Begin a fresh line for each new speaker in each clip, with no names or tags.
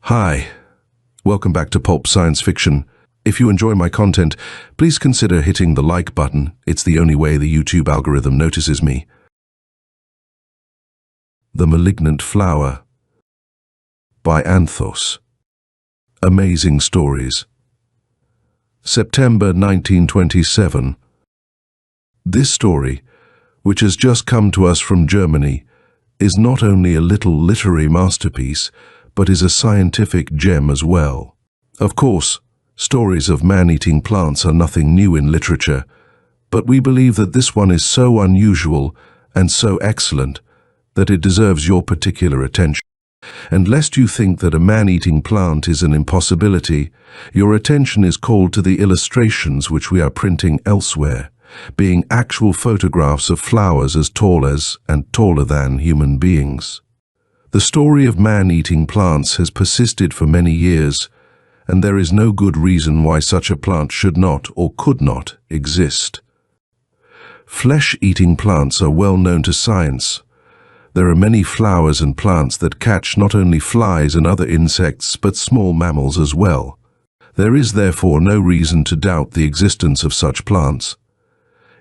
Hi, welcome back to Pulp Science Fiction. If you enjoy my content, please consider hitting the like button. It's the only way the YouTube algorithm notices me. The Malignant Flower by Anthos. Amazing Stories. September 1927. This story, which has just come to us from Germany, is not only a little literary masterpiece, but is a scientific gem as well. Of course, stories of man-eating plants are nothing new in literature, but we believe that this one is so unusual and so excellent that it deserves your particular attention. And lest you think that a man-eating plant is an impossibility, your attention is called to the illustrations which we are printing elsewhere, being actual photographs of flowers as tall as and taller than human beings. The story of man-eating plants has persisted for many years, and there is no good reason why such a plant should not or could not exist. Flesh-eating plants are well known to science. There are many flowers and plants that catch not only flies and other insects, but small mammals as well. There is therefore no reason to doubt the existence of such plants.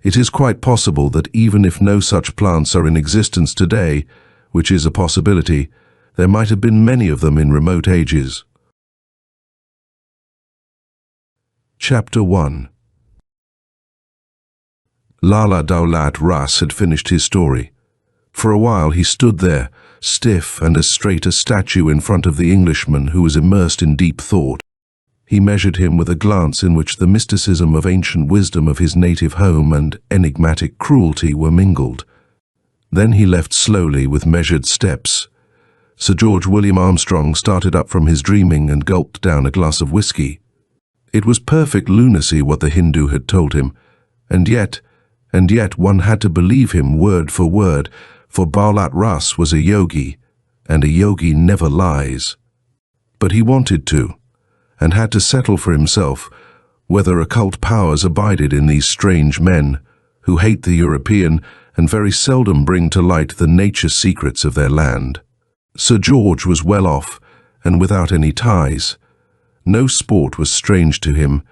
It is quite possible that even if no such plants are in existence today, which is a possibility, there might have been many of them in remote ages. Chapter 1. Lala Daulat Ras had finished his story. For a while he stood there, stiff and as straight as a statue in front of the Englishman who was immersed in deep thought. He measured him with a glance in which the mysticism of ancient wisdom of his native home and enigmatic cruelty were mingled. Then he left slowly with measured steps. Sir George William Armstrong started up from his dreaming and gulped down a glass of whiskey. It was perfect lunacy what the Hindu had told him, and yet one had to believe him word for word, for Daulat Ras was a yogi, and a yogi never lies. But he wanted to, and had to settle for himself whether occult powers abided in these strange men, who hate the European and very seldom bring to light the nature secrets of their land. Sir George was well off and without any ties. No sport was strange to him.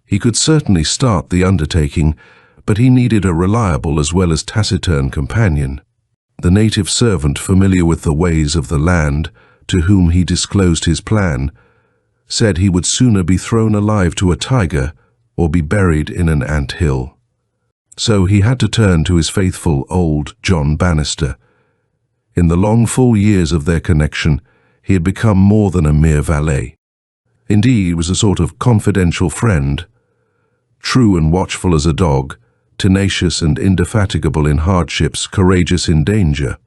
He could certainly start the undertaking, but he needed a reliable as well as taciturn companion. The native servant familiar with the ways of the land, to whom he disclosed his plan, said he would sooner be thrown alive to a tiger or be buried in an ant-hill. So he had to turn to his faithful old John Bannister. In the long full years of their connection, he had become more than a mere valet. Indeed, he was a sort of confidential friend. True and watchful as a dog, tenacious and indefatigable in hardships, courageous in danger.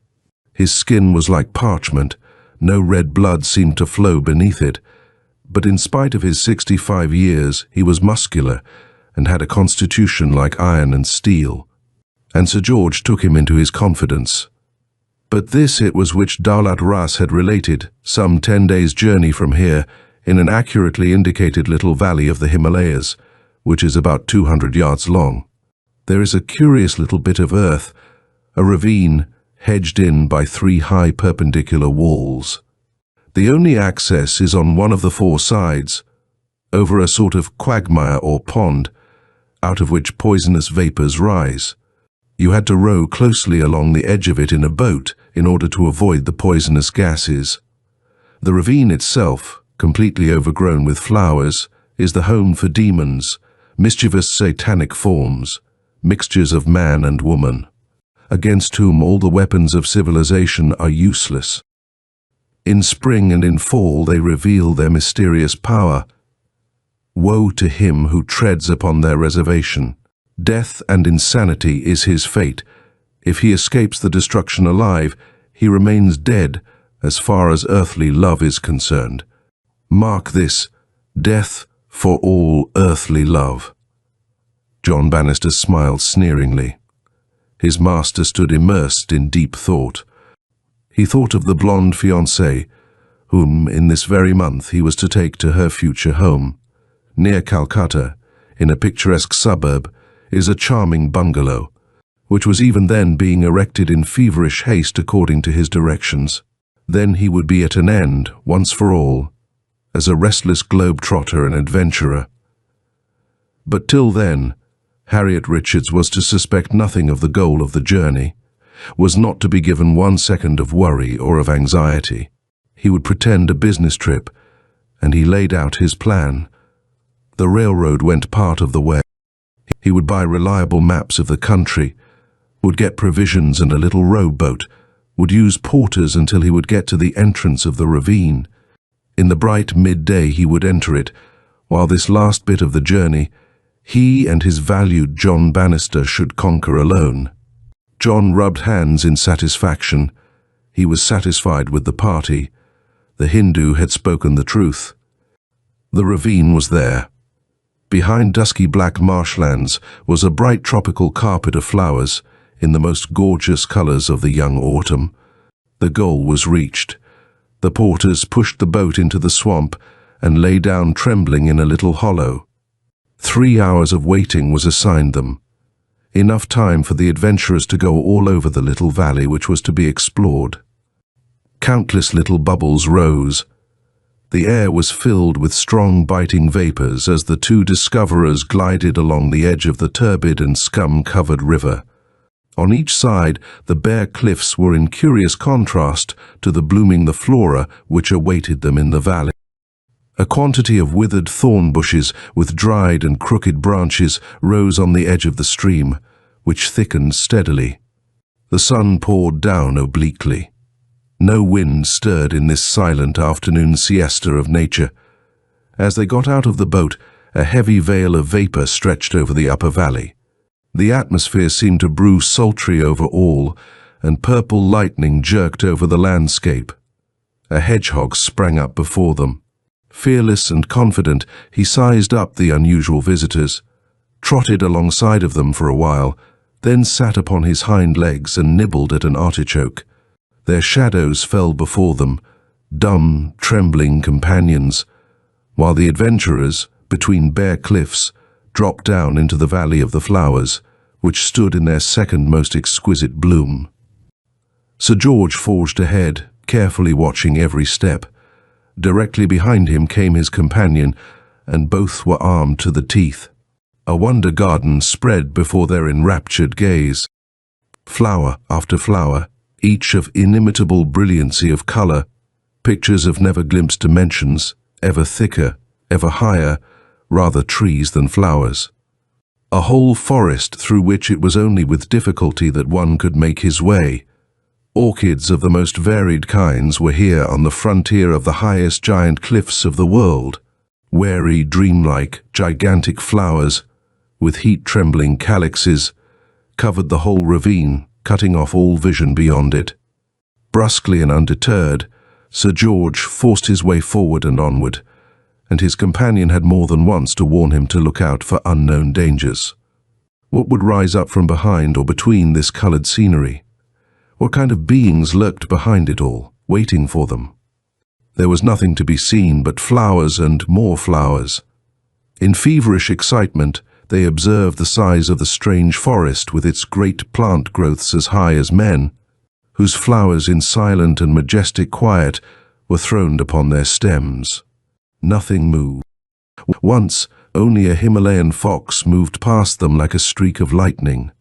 His skin was like parchment, no red blood seemed to flow beneath it, but in spite of his 65 years, he was muscular and had a constitution like iron and steel, and Sir George took him into his confidence. But this it was which Daulat Ras had related, some 10 days' journey from here, in an accurately indicated little valley of the Himalayas, which is about 200 yards long. There is a curious little bit of earth, a ravine hedged in by 3 high perpendicular walls. The only access is on one of the 4 sides, over a sort of quagmire or pond, out of which poisonous vapors rise. You had to row closely along the edge of it in a boat in order to avoid the poisonous gases. The ravine itself, completely overgrown with flowers, is the home for demons, mischievous satanic forms, mixtures of man and woman, against whom all the weapons of civilization are useless. In spring and in fall they reveal their mysterious power. Woe to him who treads upon their reservation. Death and insanity is his fate. If he escapes the destruction alive, he remains dead as far as earthly love is concerned. Mark this, death for all earthly love. John Bannister smiled sneeringly. His master stood immersed in deep thought. He thought of the blonde fiancée, whom in this very month he was to take to her future home. Near Calcutta, in a picturesque suburb, is a charming bungalow, which was even then being erected in feverish haste according to his directions. Then he would be at an end, once for all, as a restless globe-trotter and adventurer. But till then, Harriet Richards was to suspect nothing of the goal of the journey, was not to be given 1 second of worry or of anxiety. He would pretend a business trip, and he laid out his plan. The railroad went part of the way. He would buy reliable maps of the country, would get provisions and a little rowboat, would use porters until he would get to the entrance of the ravine. In the bright midday he would enter it, while this last bit of the journey, he and his valued John Bannister should conquer alone. John rubbed hands in satisfaction. He was satisfied with the party. The Hindu had spoken the truth. The ravine was there. Behind dusky black marshlands was a bright tropical carpet of flowers in the most gorgeous colors of the young autumn. The goal was reached. The porters pushed the boat into the swamp and lay down trembling in a little hollow. 3 hours of waiting was assigned them. Enough time for the adventurers to go all over the little valley which was to be explored. Countless little bubbles rose. The air was filled with strong biting vapors as the two discoverers glided along the edge of the turbid and scum-covered river. On each side, the bare cliffs were in curious contrast to the blooming flora which awaited them in the valley. A quantity of withered thorn bushes with dried and crooked branches rose on the edge of the stream, which thickened steadily. The sun poured down obliquely. No wind stirred in this silent afternoon siesta of nature. As they got out of the boat, a heavy veil of vapor stretched over the upper valley. The atmosphere seemed to brew sultry over all, and purple lightning jerked over the landscape. A hedgehog sprang up before them. Fearless and confident, he sized up the unusual visitors, trotted alongside of them for a while, then sat upon his hind legs and nibbled at an artichoke. Their shadows fell before them, dumb, trembling companions, while the adventurers, between bare cliffs, dropped down into the Valley of the Flowers, which stood in their second most exquisite bloom. Sir George forged ahead, carefully watching every step. Directly behind him came his companion, and both were armed to the teeth. A wonder garden spread before their enraptured gaze. Flower after flower, each of inimitable brilliancy of color, pictures of never glimpsed dimensions, ever thicker, ever higher, rather trees than flowers. A whole forest through which it was only with difficulty that one could make his way. Orchids of the most varied kinds were here on the frontier of the highest giant cliffs of the world. Wary, dreamlike, gigantic flowers, with heat-trembling calyxes, covered the whole ravine, cutting off all vision beyond it. Brusquely and undeterred, Sir George forced his way forward and onward, and his companion had more than once to warn him to look out for unknown dangers. What would rise up from behind or between this colored scenery? What kind of beings lurked behind it all, waiting for them? There was nothing to be seen but flowers and more flowers. In feverish excitement, they observed the size of the strange forest with its great plant growths as high as men, whose flowers in silent and majestic quiet were throned upon their stems. Nothing moved. Once, only a Himalayan fox moved past them like a streak of lightning,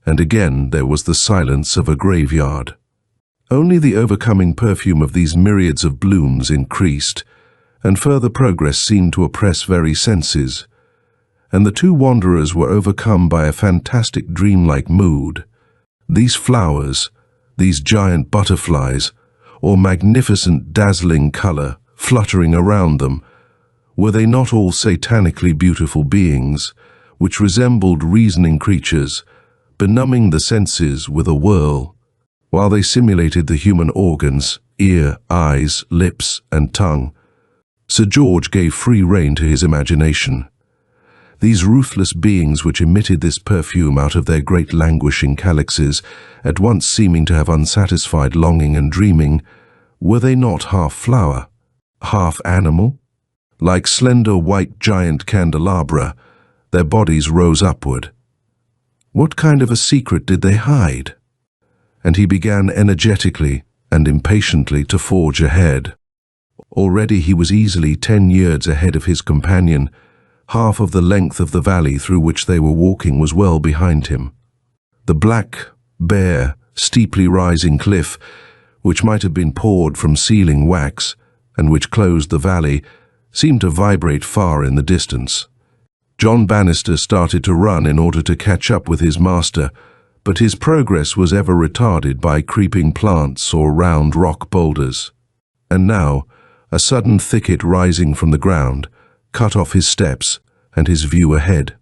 and again there was the silence of a graveyard. Only the overcoming perfume of these myriads of blooms increased, and further progress seemed to oppress very senses, and the two wanderers were overcome by a fantastic dreamlike mood. These flowers, these giant butterflies, or magnificent dazzling color fluttering around them, were they not all satanically beautiful beings, which resembled reasoning creatures, benumbing the senses with a whirl, while they simulated the human organs, ear, eyes, lips, and tongue? Sir George gave free rein to his imagination. These ruthless beings which emitted this perfume out of their great languishing calyxes, at once seeming to have unsatisfied longing and dreaming, were they not half flower, half animal? Like slender white giant candelabra, their bodies rose upward. What kind of a secret did they hide? And he began energetically and impatiently to forge ahead. Already he was easily 10 yards ahead of his companion. Half of the length of the valley through which they were walking was well behind him. The black, bare, steeply rising cliff, which might have been poured from sealing wax, and which closed the valley, seemed to vibrate far in the distance. John Bannister started to run in order to catch up with his master, but his progress was ever retarded by creeping plants or round rock boulders. And now, a sudden thicket rising from the ground cut off his steps and his view ahead.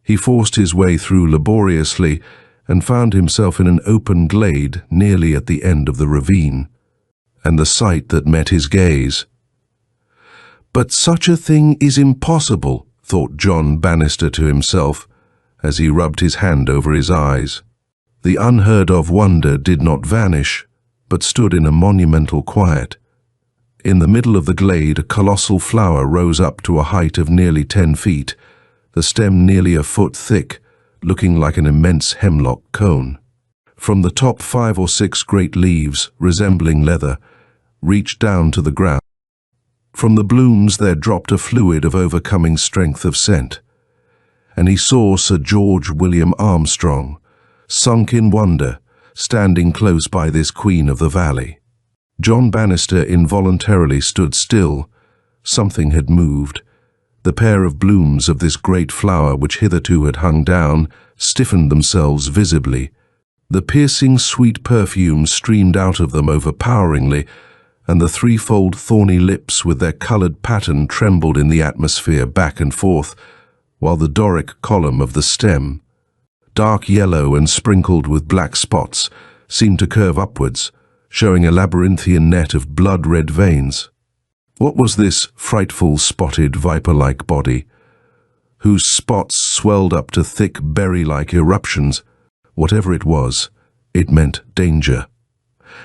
He forced his way through laboriously and found himself in an open glade nearly at the end of the ravine, and the sight that met his gaze. "But such a thing is impossible," thought John Bannister to himself, as he rubbed his hand over his eyes. The unheard-of wonder did not vanish, but stood in a monumental quiet. In the middle of the glade, a colossal flower rose up to a height of nearly 10 feet, the stem nearly a foot thick, looking like an immense hemlock cone. From the top 5 or 6 great leaves, resembling leather, reached down to the ground. From the blooms there dropped a fluid of overcoming strength of scent, and he saw Sir George William Armstrong, sunk in wonder, standing close by this queen of the valley. John Bannister involuntarily stood still. Something had moved. The pair of blooms of this great flower, which hitherto had hung down, stiffened themselves visibly. The piercing sweet perfume streamed out of them overpoweringly, and the threefold thorny lips with their coloured pattern trembled in the atmosphere back and forth, while the Doric column of the stem, dark yellow and sprinkled with black spots, seemed to curve upwards, showing a labyrinthian net of blood-red veins. What was this frightful, spotted, viper-like body, whose spots swelled up to thick, berry-like eruptions? Whatever it was, it meant danger.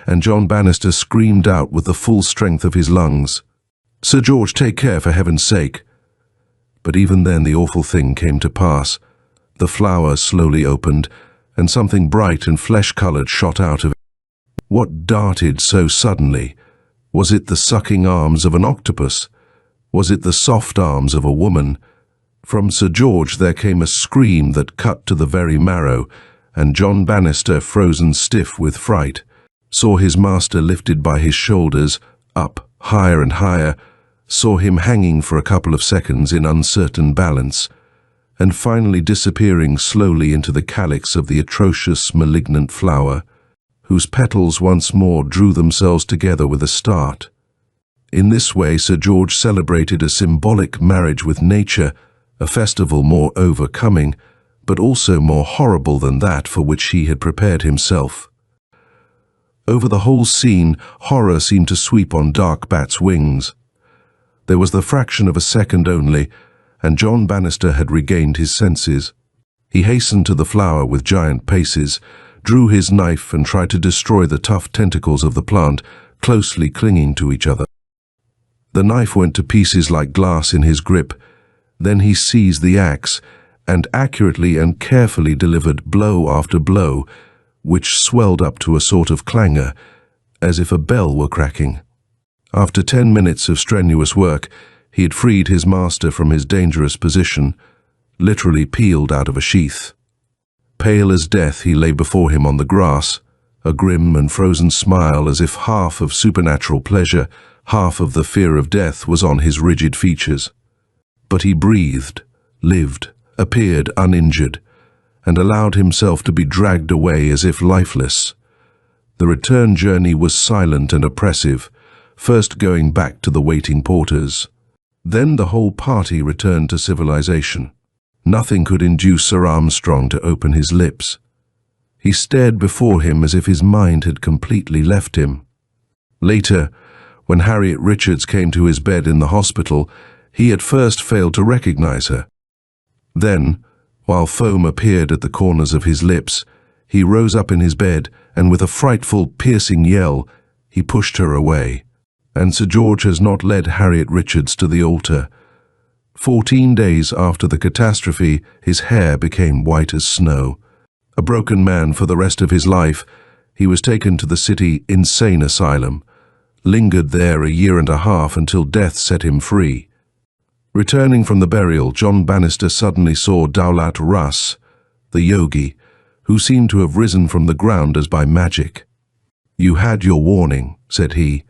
And John Bannister screamed out with the full strength of his lungs, "Sir George, take care, for heaven's sake!" But even then the awful thing came to pass. The flower slowly opened, and something bright and flesh-coloured shot out of it. What darted so suddenly? Was it the sucking arms of an octopus? Was it the soft arms of a woman? From Sir George there came a scream that cut to the very marrow, and John Bannister, frozen stiff with fright, saw his master lifted by his shoulders, up, higher and higher, saw him hanging for a couple of seconds in uncertain balance, and finally disappearing slowly into the calyx of the atrocious, malignant flower, whose petals once more drew themselves together with a start. In this way Sir George celebrated a symbolic marriage with nature, a festival more overcoming, but also more horrible than that for which he had prepared himself. Over the whole scene, horror seemed to sweep on dark bat's wings. There was the fraction of a second only, and John Bannister had regained his senses. He hastened to the flower with giant paces, drew his knife and tried to destroy the tough tentacles of the plant, closely clinging to each other. The knife went to pieces like glass in his grip. Then he seized the axe, and accurately and carefully delivered blow after blow, which swelled up to a sort of clangor, as if a bell were cracking. After 10 minutes of strenuous work, he had freed his master from his dangerous position, literally peeled out of a sheath. Pale as death, he lay before him on the grass, a grim and frozen smile as if half of supernatural pleasure, half of the fear of death was on his rigid features. But he breathed, lived, appeared uninjured, and allowed himself to be dragged away as if lifeless. The return journey was silent and oppressive, first going back to the waiting porters. Then the whole party returned to civilization. Nothing could induce Sir Armstrong to open his lips. He stared before him as if his mind had completely left him. Later, when Harriet Richards came to his bed in the hospital, he at first failed to recognize her. Then, while foam appeared at the corners of his lips, he rose up in his bed, and with a frightful, piercing yell, he pushed her away. And Sir George has not led Harriet Richards to the altar. 14 days after the catastrophe, his hair became white as snow. A broken man for the rest of his life, he was taken to the city insane asylum, lingered there a year and a half until death set him free. Returning from the burial, John Bannister suddenly saw Daulat Ras, the yogi, who seemed to have risen from the ground as by magic. "You had your warning," said he,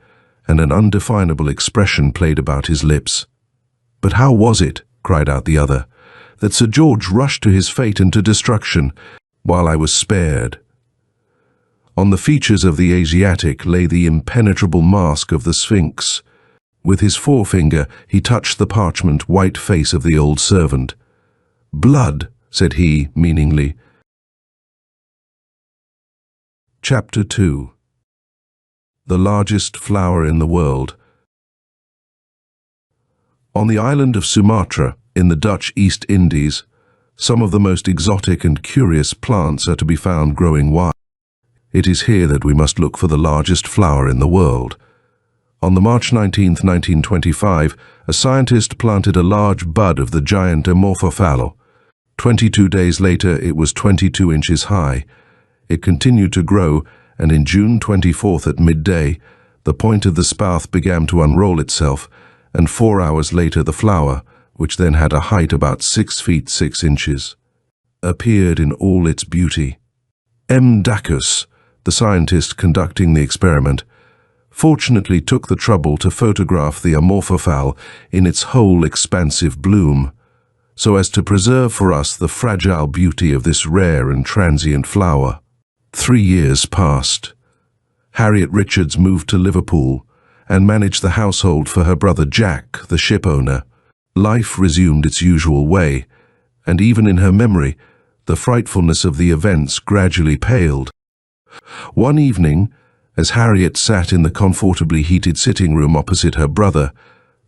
and an undefinable expression played about his lips. "But how was it," cried out the other, "that Sir George rushed to his fate and to destruction, while I was spared?" On the features of the Asiatic lay the impenetrable mask of the Sphinx. With his forefinger he touched the parchment white face of the old servant. "Blood," said he meaningly. Chapter 2. The largest flower in the world. On the island of Sumatra, in the Dutch East Indies, some of the most exotic and curious plants are to be found growing wild. It is here that we must look for the largest flower in the world. On the March 19, 1925, a scientist planted a large bud of the giant Amorphophallus. 22 days later, it was 22 inches high. It continued to grow, and in June 24th at midday, the point of the spathe began to unroll itself, and 4 hours later the flower, which then had a height about 6 feet 6 inches, appeared in all its beauty. M. Dacus, the scientist conducting the experiment, fortunately took the trouble to photograph the Amorphophallus in its whole expansive bloom, so as to preserve for us the fragile beauty of this rare and transient flower. 3 years passed. Harriet Richards moved to Liverpool and managed the household for her brother Jack, the ship owner. Life resumed its usual way, and even in her memory, the frightfulness of the events gradually paled. One evening, as Harriet sat in the comfortably heated sitting room opposite her brother,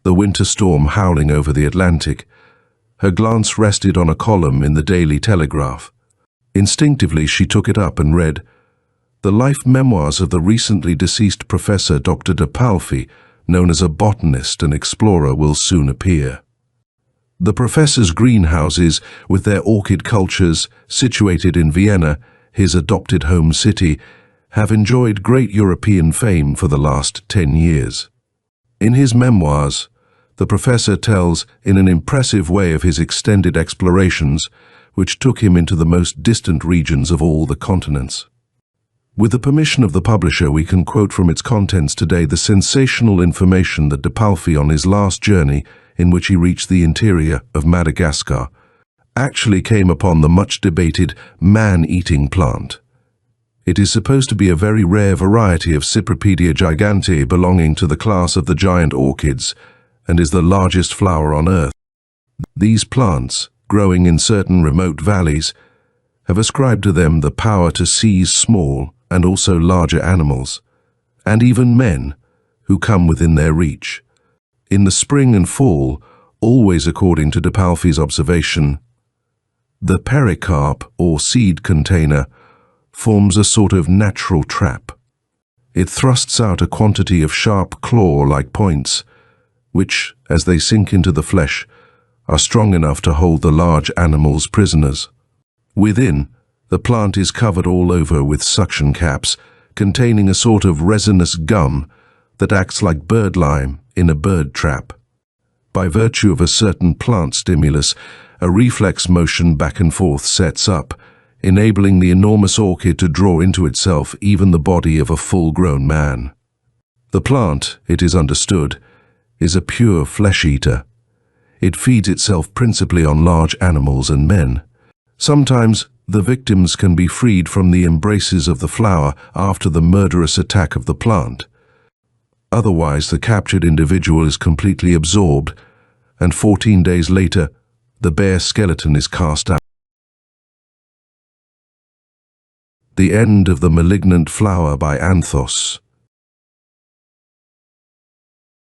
the winter storm howling over the Atlantic, her glance rested on a column in the Daily Telegraph. Instinctively, she took it up and read, "The life memoirs of the recently deceased Professor Dr. de Palfy, known as a botanist and explorer, will soon appear." The professor's greenhouses, with their orchid cultures, situated in Vienna, his adopted home city, have enjoyed great European fame for the last 10 years. In his memoirs, the professor tells in an impressive way of his extended explorations, which took him into the most distant regions of all the continents. With the permission of the publisher, we can quote from its contents today the sensational information that de Palfy, on his last journey, in which he reached the interior of Madagascar, actually came upon the much-debated man-eating plant. It is supposed to be a very rare variety of Cypripedium gigante belonging to the class of the giant orchids, and is the largest flower on earth. These plants, growing in certain remote valleys, have ascribed to them the power to seize small and also larger animals, and even men, who come within their reach. In the spring and fall, always according to de Palfy's observation, the pericarp, or seed container, forms a sort of natural trap. It thrusts out a quantity of sharp claw-like points, which, as they sink into the flesh, are strong enough to hold the large animals prisoners. Within, the plant is covered all over with suction caps, containing a sort of resinous gum that acts like bird lime in a bird trap. By virtue of a certain plant stimulus, a reflex motion back and forth sets up, enabling the enormous orchid to draw into itself even the body of a full-grown man. The plant, it is understood, is a pure flesh-eater. It feeds itself principally on large animals and men. Sometimes the victims can be freed from the embraces of the flower after the murderous attack of the plant. Otherwise, the captured individual is completely absorbed, and 14 days later, the bare skeleton is cast out. The End of the Malignant Flower by Anthos.